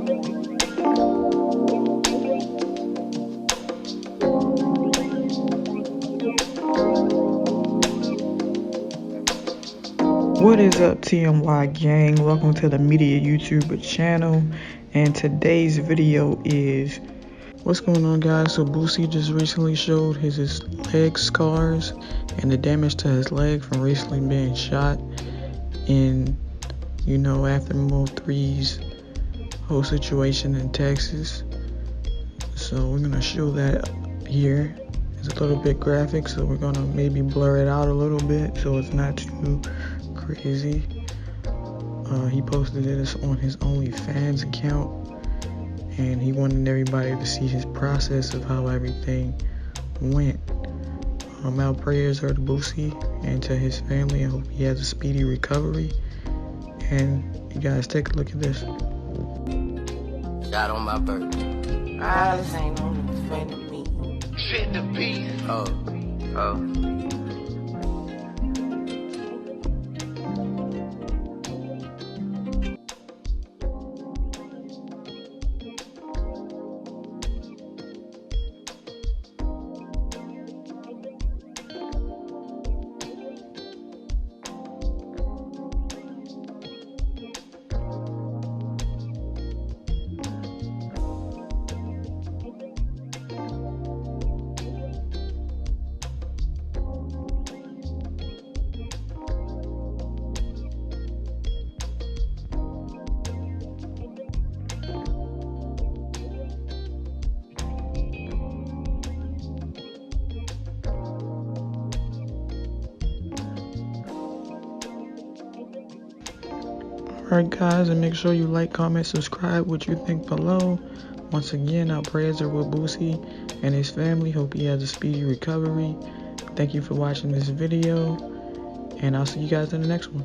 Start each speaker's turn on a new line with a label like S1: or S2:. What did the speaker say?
S1: What is up, TMY gang? Welcome to the Media YouTuber channel, and today's video is what's going on, guys. So Boosie just recently showed his leg scars and the damage to his leg from recently being shot in, after Mo 3's whole situation in Texas. So we're gonna show that here. It's a little bit graphic, so we're gonna maybe blur it out a little bit so it's not too crazy. He posted this on his OnlyFans account, and he wanted everybody to see his process of how everything went. Our prayers are to Boosie and to his family. I hope he has a speedy recovery. And you guys take a look at this.
S2: Shot on my birthday.
S3: This ain't no friend of me.
S2: Fit the beat. Oh.
S1: Alright guys, and make sure you like, comment, subscribe, what you think below. Once again, our prayers are with Boosie and his family. Hope he has a speedy recovery. Thank you for watching this video, and I'll see you guys in the next one.